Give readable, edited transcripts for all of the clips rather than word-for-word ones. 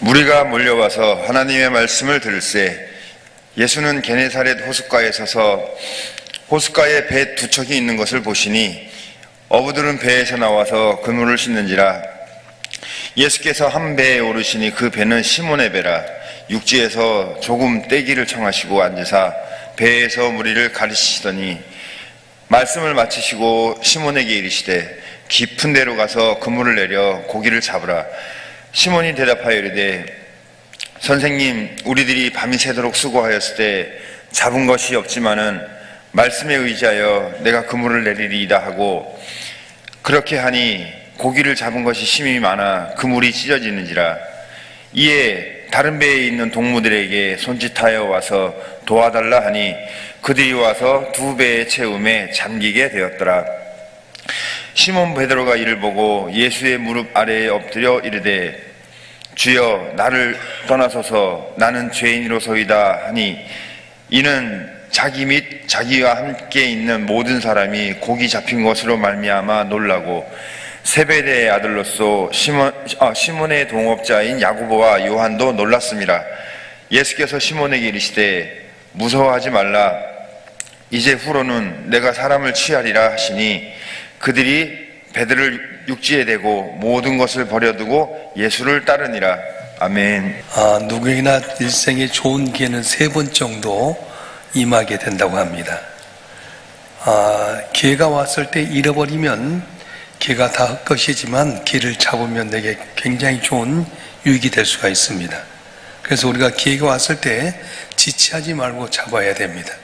무리가 몰려와서 하나님의 말씀을 들을새 예수는 게네사렛 호숫가에 서서 호숫가에 배 두 척이 있는 것을 보시니 어부들은 배에서 나와서 그물을 씻는지라. 예수께서 한 배에 오르시니 그 배는 시몬의 배라. 육지에서 조금 떼기를 청하시고 앉으사 배에서 무리를 가르치시더니 말씀을 마치시고 시몬에게 이르시되 깊은 데로 가서 그물을 내려 고기를 잡으라. 시몬이 대답하여 이르되 선생님, 우리들이 밤이 새도록 수고하였을 때 잡은 것이 없지만은 말씀에 의지하여 내가 그물을 내리리이다 하고 그렇게 하니 고기를 잡은 것이 심히 많아 그물이 찢어지는지라. 이에 다른 배에 있는 동무들에게 손짓하여 와서 도와달라 하니 그들이 와서 두 배의 채움에 잠기게 되었더라. 시몬 베드로가 이를 보고 예수의 무릎 아래에 엎드려 이르되 주여, 나를 떠나소서, 나는 죄인이로소이다 하니 이는 자기 및 자기와 함께 있는 모든 사람이 고기 잡힌 것으로 말미암아 놀라고 세베대의 아들로서 시몬의 동업자인 야고보와 요한도 놀랐습니다. 예수께서 시몬에게 이르시되 무서워하지 말라. 이제 후로는 내가 사람을 취하리라 하시니 그들이 배들을 육지에 대고 모든 것을 버려두고 예수를 따르니라. 아멘. 누구에게나 일생에 좋은 기회는 3번 정도 임하게 된다고 합니다. 기회가 왔을 때 잃어버리면 기회가 다 헛것이지만 기회를 잡으면 내게 굉장히 좋은 유익이 될 수가 있습니다. 그래서 우리가 기회가 왔을 때 지체하지 말고 잡아야 됩니다.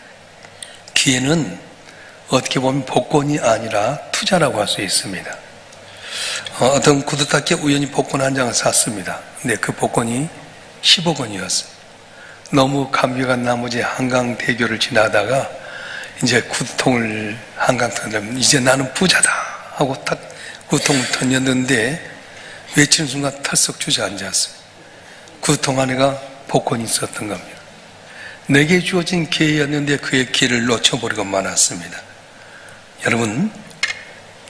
기회는 어떻게 보면 복권이 아니라 투자라고 할 수 있습니다. 어떤 구두닦이에 우연히 복권 한 장을 샀습니다. 근데 그 복권이 10억 원이었어요. 너무 감격한 나머지 한강대교를 지나다가 이제 구두통을 한강통을 이제 나는 부자다 하고 딱 구두통을 던졌는데 외치는 순간 털썩 주저앉았어요. 구두통 안에가 복권이 있었던 겁니다. 내게 주어진 기회였는데 그의 기회를 놓쳐버리고 말았습니다. 여러분,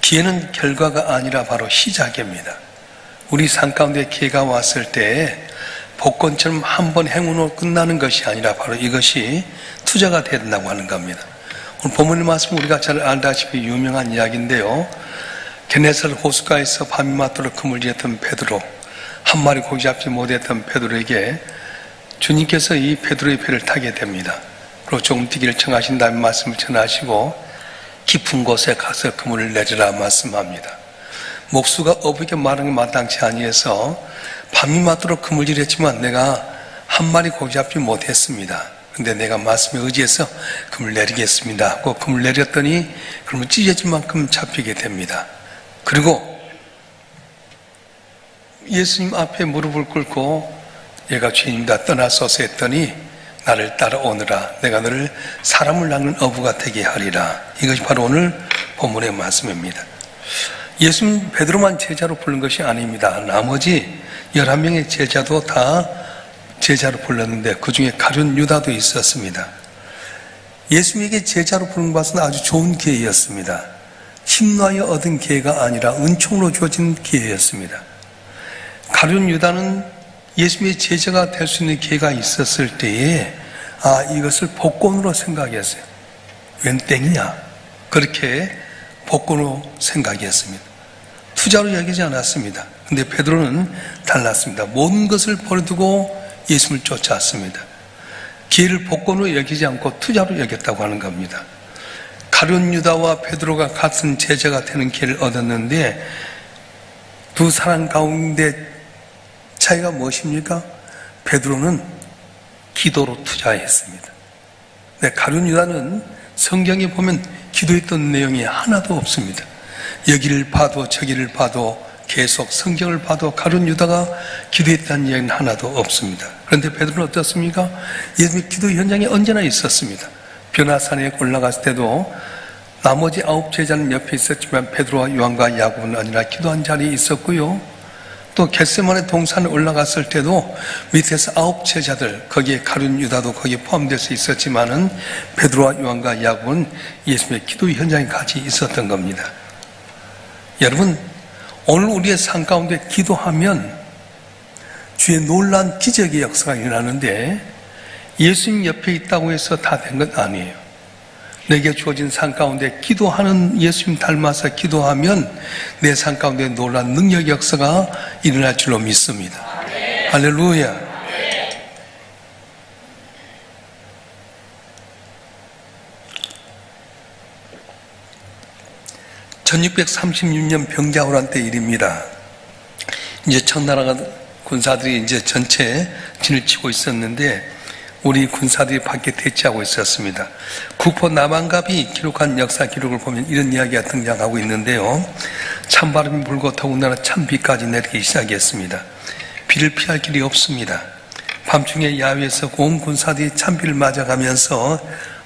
기회는 결과가 아니라 바로 시작입니다. 우리 삶 가운데 기회가 왔을 때 복권처럼 한 번 행운으로 끝나는 것이 아니라 바로 이것이 투자가 된다고 하는 겁니다. 오늘 본문의 말씀 우리가 잘 알다시피 유명한 이야기인데요. 게네사렛 호숫가에서 밤이 맞도록 그물질했던 베드로, 한 마리 고기 잡지 못했던 베드로에게 주님께서 이 베드로의 배를 타게 됩니다. 그리고 조금 뛰기를 청하신 다음에 말씀을 전하시고 깊은 곳에 가서 그물을 내리라 말씀합니다. 목수가 어부에게 말한 게 마땅치 아니해서 밤이 맞도록 그물질했지만 내가 한 마리 고기 잡지 못했습니다. 근데 내가 말씀에 의지해서 그물 내리겠습니다 하고 그물 내렸더니 그러면 찢어질 만큼 잡히게 됩니다. 그리고 예수님 앞에 무릎을 꿇고 얘가 죄인이다 떠나소서 했더니 나를 따라오느라 내가 너를 사람을 낚는 어부가 되게 하리라. 이것이 바로 오늘 본문의 말씀입니다. 예수님 베드로만 제자로 부른 것이 아닙니다. 나머지 11명의 제자도 다 제자로 불렀는데 그 중에 가룟 유다도 있었습니다. 예수님에게 제자로 부른 것은 아주 좋은 기회였습니다. 힘나여 얻은 기회가 아니라 은총으로 주어진 기회였습니다. 가룟 유다는 예수님의 제자가 될 수 있는 기회가 있었을 때에 이것을 복권으로 생각했어요. 웬 땡이냐? 그렇게 복권으로 생각했습니다. 투자로 여기지 않았습니다. 근데 베드로는 달랐습니다. 모든 것을 버려두고 예수님을 쫓아왔습니다. 기회를 복권으로 여기지 않고 투자로 여겼다고 하는 겁니다. 가룟 유다와 베드로가 같은 제자가 되는 기회를 얻었는데 두 사람 가운데 차이가 무엇입니까? 베드로는 기도로 투자했습니다. 네, 가룟 유다는 성경에 보면 기도했던 내용이 하나도 없습니다. 여기를 봐도 저기를 봐도 계속 성경을 봐도 가룟 유다가 기도했다는 이야기는 하나도 없습니다. 그런데 베드로는 어떻습니까? 예수님의 기도 현장에 언제나 있었습니다. 변화산에 올라갔을 때도 나머지 9 제자는 옆에 있었지만 베드로와 요한과 야고보는 아니라 기도한 자리에 있었고요. 또 겟세마네 동산에 올라갔을 때도 밑에서 9 제자들, 거기에 가룟 유다도 거기에 포함될 수 있었지만은 베드로와 요한과 야고보는 예수님의 기도 현장에 같이 있었던 겁니다. 여러분, 오늘 우리의 삶 가운데 기도하면 주의 놀라운 기적의 역사가 일어나는데 예수님 옆에 있다고 해서 다 된 건 아니에요. 내게 주어진 삶 가운데 기도하는 예수님 닮아서 기도하면 내 삶 가운데 놀라운 능력의 역사가 일어날 줄로 믿습니다. 할렐루야. 1636년 병자호란 때 일입니다. 이제 청나라가 군사들이 이제 전체 진을 치고 있었는데 우리 군사들이 밖에 대치하고 있었습니다. 국포 남한갑이 기록한 역사 기록을 보면 이런 이야기가 등장하고 있는데요. 찬바람이 불고 더군다나 찬비까지 내리기 시작했습니다. 비를 피할 길이 없습니다. 밤중에 야외에서 온 군사들이 찬비를 맞아가면서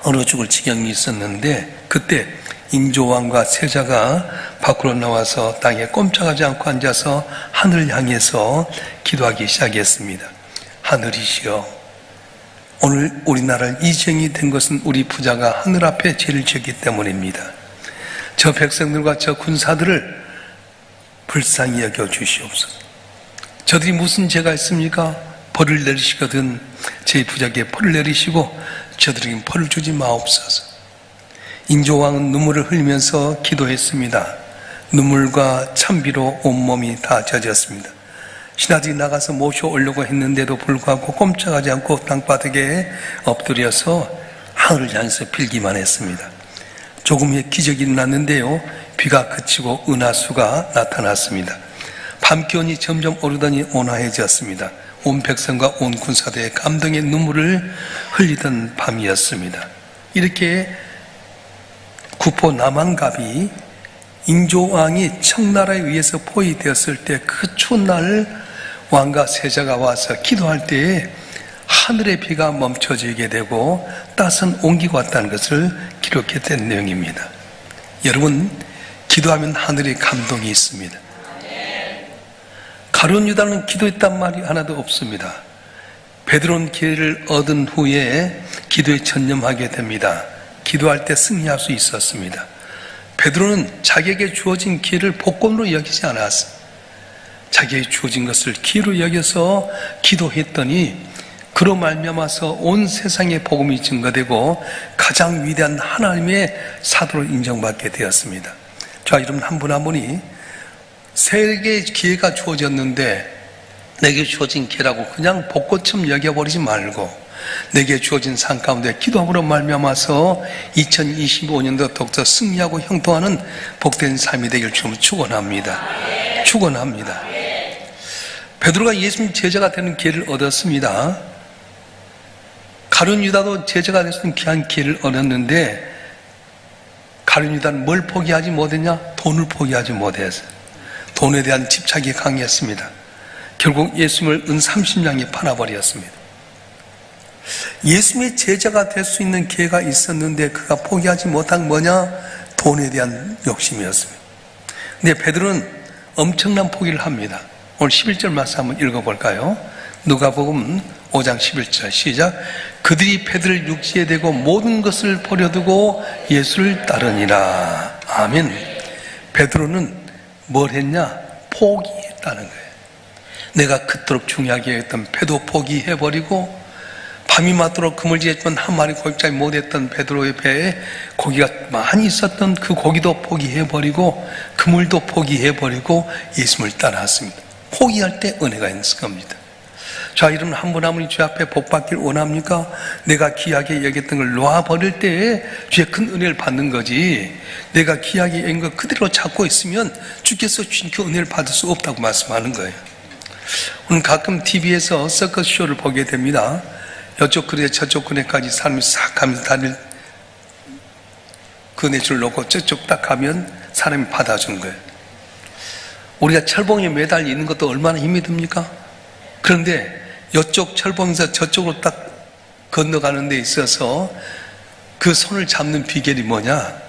얼어 죽을 지경이 있었는데 그때 인조왕과 세자가 밖으로 나와서 땅에 꼼짝하지 않고 앉아서 하늘을 향해서 기도하기 시작했습니다. 하늘이시여, 오늘 우리나라를 이정이 된 것은 우리 부자가 하늘 앞에 죄를 지었기 때문입니다. 저 백성들과 저 군사들을 불쌍히 여겨 주시옵소서. 저들이 무슨 죄가 있습니까? 벌을 내리시거든 제 부자에게 벌을 내리시고 저들에게 벌을 주지 마옵소서. 인조왕은 눈물을 흘리면서 기도했습니다. 눈물과 찬비로 온몸이 다 젖었습니다. 신하들이 나가서 모셔오려고 했는데도 불구하고 꼼짝하지 않고 땅바닥에 엎드려서 하늘을 향해서 빌기만 했습니다. 조금 후에 기적이 일어났는데요. 비가 그치고 은하수가 나타났습니다. 밤 기온이 점점 오르더니 온화해졌습니다. 온 백성과 온 군사대의 감동의 눈물을 흘리던 밤이었습니다. 이렇게 국포 남한갑이 인조왕이 청나라에 의해서 포위되었을 때 그 추운 날 왕과 세자가 와서 기도할 때에 하늘의 비가 멈춰지게 되고 따스한 온기가 왔다는 것을 기록했던 내용입니다. 여러분, 기도하면 하늘의 감동이 있습니다. 가룟 유다는 기도했단 말이 하나도 없습니다. 베드로는 기회를 얻은 후에 기도에 전념하게 됩니다. 기도할 때 승리할 수 있었습니다. 베드로는 자기에게 주어진 기회를 복권으로 여기지 않았어요. 자기에게 주어진 것을 기회로 여겨서 기도했더니 그로 말미암아서 온 세상에 복음이 증거되고 가장 위대한 하나님의 사도로 인정받게 되었습니다. 자, 여러분 한 분 한 분이 세 개의 기회가 주어졌는데 내게 주어진 기회라고 그냥 복권처럼 여겨버리지 말고 내게 주어진 삶 가운데 기도함으로 말미암아서 2025년도 더욱더 승리하고 형통하는 복된 삶이 되길 주님 축원합니다. 축원합니다. 베드로가 예수님 제자가 되는 기회를 얻었습니다. 가룟 유다도 제자가 될 수 있는 귀한 기회를 얻었는데 가룟 유다는 뭘 포기하지 못했냐? 돈을 포기하지 못했어요. 돈에 대한 집착이 강했습니다. 결국 예수님을 은 30냥에 팔아버렸습니다. 예수님의 제자가 될 수 있는 기회가 있었는데 그가 포기하지 못한 뭐냐? 돈에 대한 욕심이었습니다. 근데 베드로는 엄청난 포기를 합니다. 오늘 11절 말씀 한번 읽어볼까요? 누가복음 5장 11절 시작. 그들이 베드로를 육지에 대고 모든 것을 버려두고 예수를 따르니라. 아멘. 베드로는 뭘 했냐? 포기했다는 거예요. 내가 그토록 중요하게 했던 배도 포기해버리고 밤이 맞도록 그물지했지만 한 마리 고기까지 못했던 베드로의 배에 고기가 많이 있었던 그 고기도 포기해버리고 그물도 포기해버리고 예수님을 따라왔습니다. 포기할 때 은혜가 있는 겁니다. 자, 이런 한 분 한 분이 주 앞에 복 받길 원합니까? 내가 귀하게 여겼던 걸 놓아버릴 때에 주의 큰 은혜를 받는 거지, 내가 귀하게 여긴 거 그대로 잡고 있으면 주께서 주신 그 은혜를 받을 수 없다고 말씀하는 거예요. 오늘 가끔 TV에서 서커스쇼를 보게 됩니다. 이쪽 그네 저쪽 그네까지 사람이 싹 가면서 다닐 그네 줄 놓고 저쪽 딱 가면 사람이 받아준 거예요. 우리가 철봉에 매달려 있는 것도 얼마나 힘이 듭니까? 그런데 이쪽 철봉에서 저쪽으로 딱 건너가는 데 있어서 그 손을 잡는 비결이 뭐냐?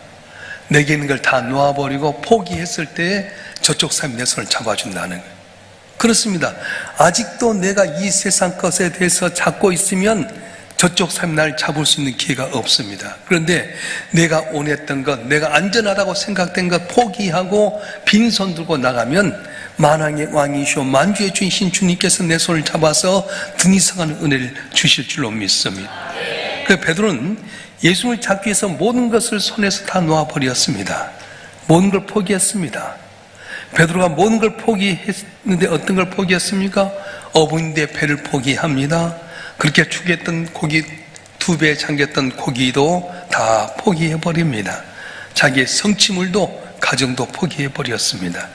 내게 있는 걸 다 놓아버리고 포기했을 때 저쪽 사람이 내 손을 잡아준다는 거예요. 그렇습니다. 아직도 내가 이 세상 것에 대해서 잡고 있으면 저쪽 사람이 날 잡을 수 있는 기회가 없습니다. 그런데 내가 원했던 것, 내가 안전하다고 생각된 것 포기하고 빈손 들고 나가면 만왕의 왕이시오 만주의 주이신 주님께서 내 손을 잡아서 등이 성하는 은혜를 주실 줄로 믿습니다. 그 베드로는 예수님을 잡기 위해서 모든 것을 손에서 다 놓아버렸습니다. 모든 걸 포기했습니다. 베드로가 모든 걸 포기했는데 어떤 걸 포기했습니까? 어부인데 배를 포기합니다. 그렇게 죽였던 고기 2배에 잠겼던 고기도 다 포기해버립니다. 자기의 성취물도 가정도 포기해버렸습니다.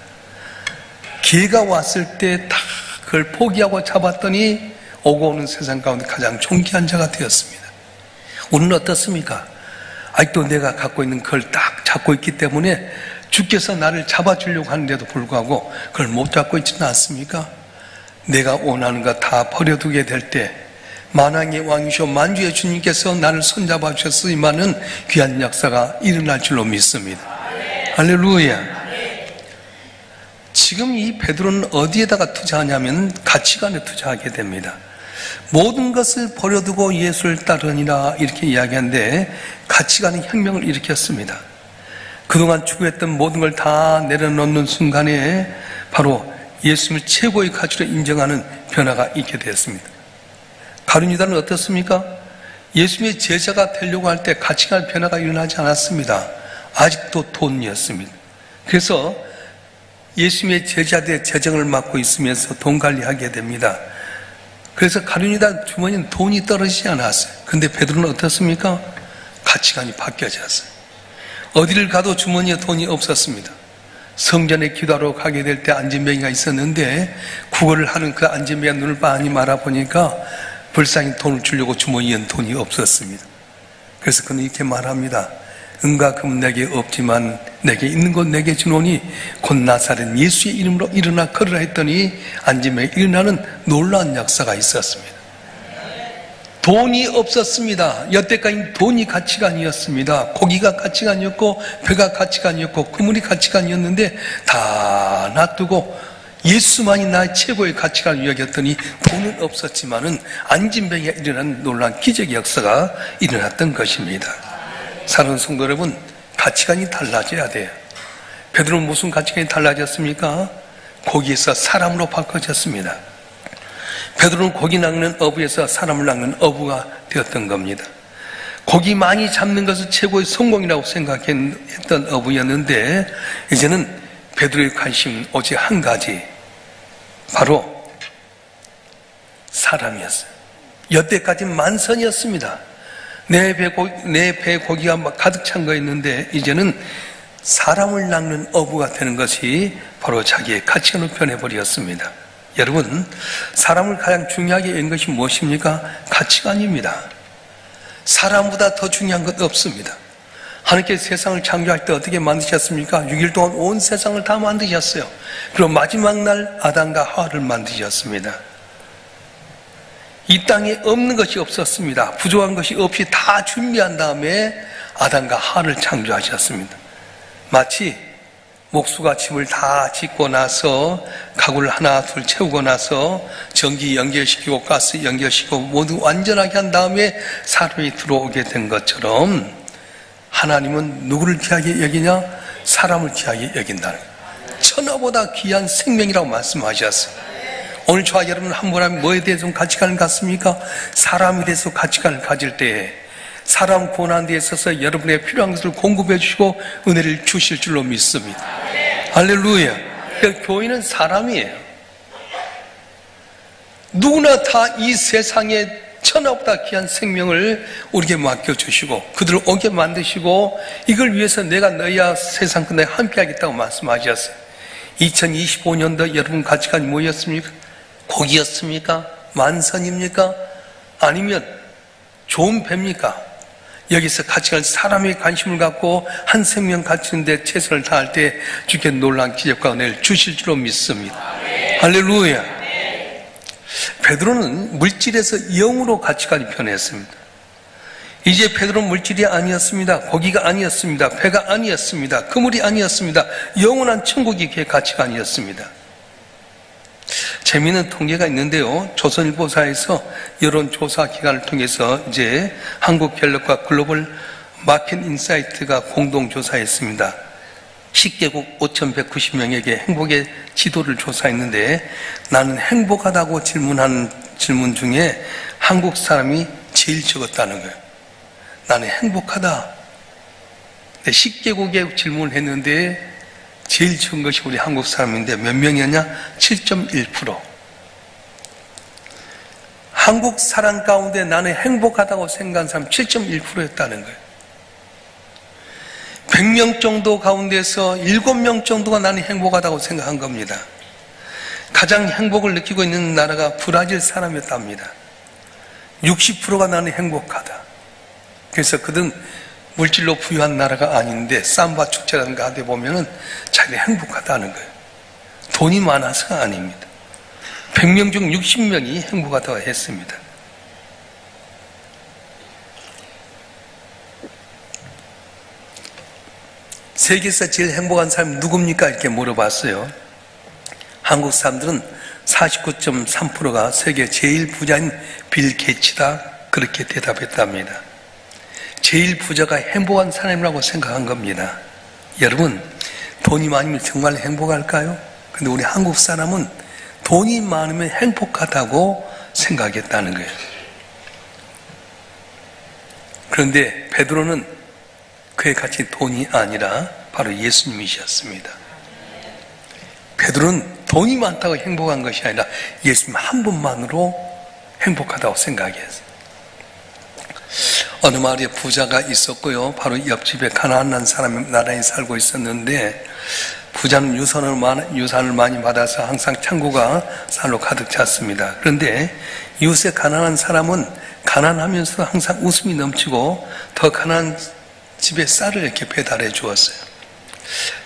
기회가 왔을 때 다 그걸 포기하고 잡았더니 오고 오는 세상 가운데 가장 존귀한 자가 되었습니다. 오늘은 어떻습니까? 아직도 내가 갖고 있는 그걸 딱 잡고 있기 때문에 주께서 나를 잡아주려고 하는데도 불구하고 그걸 못 잡고 있지는 않습니까? 내가 원하는 거 다 버려두게 될 때 만왕의 왕이시오 만주의 주님께서 나를 손잡아 주셨으니만은 귀한 역사가 일어날 줄로 믿습니다. 할렐루야. 지금 이 베드로는 어디에다가 투자하냐면 가치관에 투자하게 됩니다. 모든 것을 버려두고 예수를 따르니라 이렇게 이야기하는데 가치관의 혁명을 일으켰습니다. 그동안 추구했던 모든 걸 다 내려놓는 순간에 바로 예수님을 최고의 가치로 인정하는 변화가 있게 되었습니다. 가룟 유다는 어떻습니까? 예수님의 제자가 되려고 할 때 가치관 변화가 일어나지 않았습니다. 아직도 돈이었습니다. 그래서 예수님의 제자들의 재정을 맡고 있으면서 돈 관리하게 됩니다. 그래서 가룟 유다 주머니는 돈이 떨어지지 않았어요. 그런데 베드로는 어떻습니까? 가치관이 바뀌어졌어요. 어디를 가도 주머니에 돈이 없었습니다. 성전에 기도하러 가게 될 때 안진뱅이가 있었는데 구걸을 하는 그 안진뱅이가 눈을 빤히 말아보니까 불쌍히 돈을 주려고 주머니에 돈이 없었습니다. 그래서 그는 이렇게 말합니다. 은과 금은 내게 없지만 내게 있는 것 내게 주노니 곧 나사렛 예수의 이름으로 일어나 걸으라 했더니 안진뱅이 일어나는 놀라운 역사가 있었습니다. 돈이 없었습니다. 여태까지 돈이 가치가 아니었습니다. 고기가 가치가 아니었고 배가 가치가 아니었고 그물이 가치가 아니었는데 다 놔두고 예수만이 나의 최고의 가치가 여겼더니 돈은 없었지만은 안진뱅이가 일어난 놀라운 기적의 역사가 일어났던 것입니다. 사랑하는 성도 여러분, 가치관이 달라져야 돼요. 베드로는 무슨 가치관이 달라졌습니까? 고기에서 사람으로 바꿔졌습니다. 베드로는 고기 낚는 어부에서 사람을 낚는 어부가 되었던 겁니다. 고기 많이 잡는 것을 최고의 성공이라고 생각했던 어부였는데 이제는 베드로의 관심은 오직 한 가지, 바로 사람이었어요. 여태까지 만선이었습니다. 내 배 고기가 가득 찬 거였는데 이제는 사람을 낚는 어부가 되는 것이 바로 자기의 가치관으로 변해버렸습니다. 여러분, 사람을 가장 중요하게 여긴 것이 무엇입니까? 가치관입니다. 사람보다 더 중요한 것 없습니다. 하나님께서 세상을 창조할 때 어떻게 만드셨습니까? 6일 동안 온 세상을 다 만드셨어요. 그리고 마지막 날 아담과 하와를 만드셨습니다. 이 땅에 없는 것이 없었습니다. 부족한 것이 없이 다 준비한 다음에 아담과 하와를 창조하셨습니다. 마치 목수가 집을 다 짓고 나서 가구를 하나 둘 채우고 나서 전기 연결시키고 가스 연결시키고 모두 완전하게 한 다음에 사람이 들어오게 된 것처럼 하나님은 누구를 귀하게 여기냐? 사람을 귀하게 여긴다는 거예요. 천하보다 귀한 생명이라고 말씀하셨어요. 오늘 저와 여러분 한 분이 뭐에 대해서 가치관을 갖습니까? 사람에 대해서 가치관을 가질 때 사람 구원하는 데 있어서 여러분의 필요한 것을 공급해 주시고 은혜를 주실 줄로 믿습니다. 할렐루야. 그러니까 교회는 사람이에요. 누구나 다 이 세상에 천하보다 귀한 생명을 우리에게 맡겨주시고 그들을 오게 만드시고 이걸 위해서 내가 너희와 세상 끝내 함께 하겠다고 말씀하셨어요. 2025년도 여러분 가치관이 뭐였습니까? 고기였습니까? 만선입니까? 아니면 좋은 배입니까? 여기서 가치관, 사람의 관심을 갖고 한 생명 가치는데 최선을 다할 때 주께 놀라운 기적과 은혜를 주실 줄로 믿습니다. 할렐루야. 베드로는 물질에서 영으로 가치관이 변했습니다. 이제 베드로는 물질이 아니었습니다. 고기가 아니었습니다. 배가 아니었습니다. 그물이 아니었습니다. 영원한 천국이 그의 가치관이었습니다. 재미있는 통계가 있는데요. 조선일보사에서 여론조사 기관을 통해서 이제 한국갤럽과 글로벌 마켓 인사이트가 공동조사했습니다. 10개국 5,190명에게 행복의 지도를 조사했는데 나는 행복하다고 질문한 질문 중에 한국 사람이 제일 적었다는 거예요. 나는 행복하다. 10개국에 질문을 했는데 제일 적은 것이 우리 한국 사람인데 몇 명이었냐? 7.1%. 한국 사람 가운데 나는 행복하다고 생각한 사람 7.1%였다는 거예요. 100명 정도 가운데서 7명 정도가 나는 행복하다고 생각한 겁니다. 가장 행복을 느끼고 있는 나라가 브라질 사람이었답니다. 60%가 나는 행복하다. 그래서 그들은 물질로 부유한 나라가 아닌데 삼바 축제라든가 하다 보면은 자기가 행복하다는 거예요. 돈이 많아서가 아닙니다. 100명 중 60명이 행복하다고 했습니다. 세계에서 제일 행복한 사람이 누굽니까? 이렇게 물어봤어요. 한국 사람들은 49.3%가 세계 제일 부자인 빌 게이츠다 그렇게 대답했답니다. 제일 부자가 행복한 사람이라고 생각한 겁니다. 여러분, 돈이 많으면 정말 행복할까요? 근데 우리 한국 사람은 돈이 많으면 행복하다고 생각했다는 거예요. 그런데 베드로는 그의 가치 돈이 아니라 바로 예수님이셨습니다. 베드로는 돈이 많다고 행복한 것이 아니라 예수님 한 분만으로 행복하다고 생각했어요. 어느 마을에 부자가 있었고요. 바로 옆집에 가난한 사람이 나라에 살고 있었는데 부자는 유산을 많이 받아서 항상 창고가 쌀로 가득 찼습니다. 그런데 이웃의 가난한 사람은 가난하면서도 항상 웃음이 넘치고 더 가난한 집에 쌀을 이렇게 배달해 주었어요.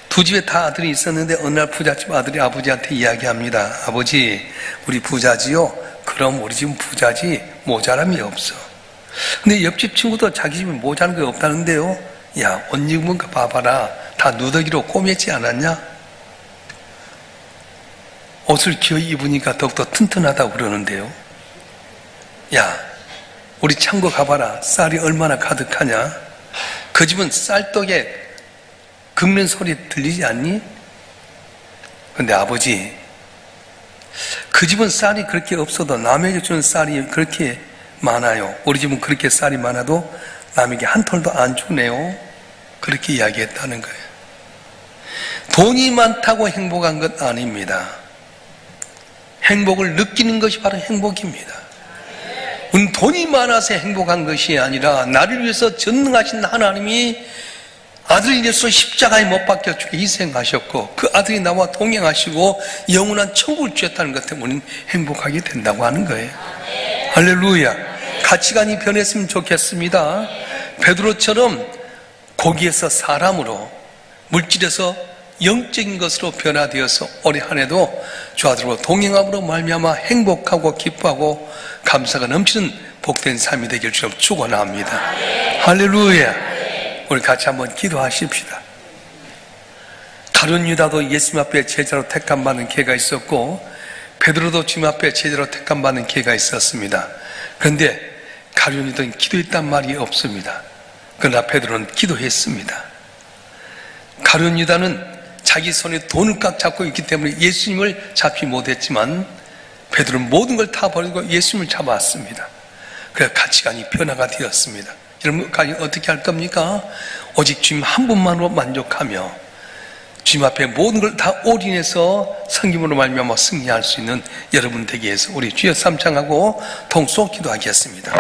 두 집에 다 아들이 있었는데 어느 날 부잣집 아들이 아버지한테 이야기합니다. 아버지, 우리 부자지요? 그럼 우리 집은 부자지 모자람이 없어. 근데 옆집 친구도 자기 집에 모자란 게 없다는데요. 야, 옷 입은 거 봐봐라. 다 누더기로 꼬맸지 않았냐? 옷을 기어이 입으니까 더욱더 튼튼하다고 그러는데요. 야, 우리 창고 가봐라. 쌀이 얼마나 가득하냐? 그 집은 쌀떡에 긁는 소리 들리지 않니? 근데 아버지, 그 집은 쌀이 그렇게 없어도 남에게 주는 쌀이 그렇게 많아요. 우리 집은 그렇게 쌀이 많아도 남에게 한 톨도 안 주네요. 그렇게 이야기했다는 거예요. 돈이 많다고 행복한 것 아닙니다. 행복을 느끼는 것이 바로 행복입니다. 우리는 돈이 많아서 행복한 것이 아니라 나를 위해서 전능하신 하나님이 아들 예수 십자가에 못 박혀 죽게 희생하셨고 그 아들이 나와 동행하시고 영원한 천국을 주셨다는 것 때문에 우리는 행복하게 된다고 하는 거예요. 할렐루야. 가치관이 변했으면 좋겠습니다. 베드로처럼 고기에서 사람으로, 물질에서 영적인 것으로 변화되어서 올해 한 해도 주 아들과 동행함으로 말미암아 행복하고 기뻐하고 감사가 넘치는 복된 삶이 되길 주님 축원합니다. 할렐루야. 우리 같이 한번 기도하십시다. 가룟 유다도 예수님 앞에 제자로 택함받은 기회가 있었고 베드로도 주님 앞에 제자로 택함받은 기회가 있었습니다. 그런데 가룟 유다는 기도했단 말이 없습니다. 그러나 베드로는 기도했습니다. 가룟 유다는 자기 손에 돈을 꽉 잡고 있기 때문에 예수님을 잡지 못했지만 베드로는 모든 걸 다 버리고 예수님을 잡았습니다. 그래서 가치관이 변화가 되었습니다. 여러분 어떻게 할 겁니까? 오직 주님 한 분만으로 만족하며 주님 앞에 모든 걸 다 올인해서 섬김으로 말미암아 승리할 수 있는 여러분 되기 위해서 우리 주여 삼창하고 동속 기도하겠습니다.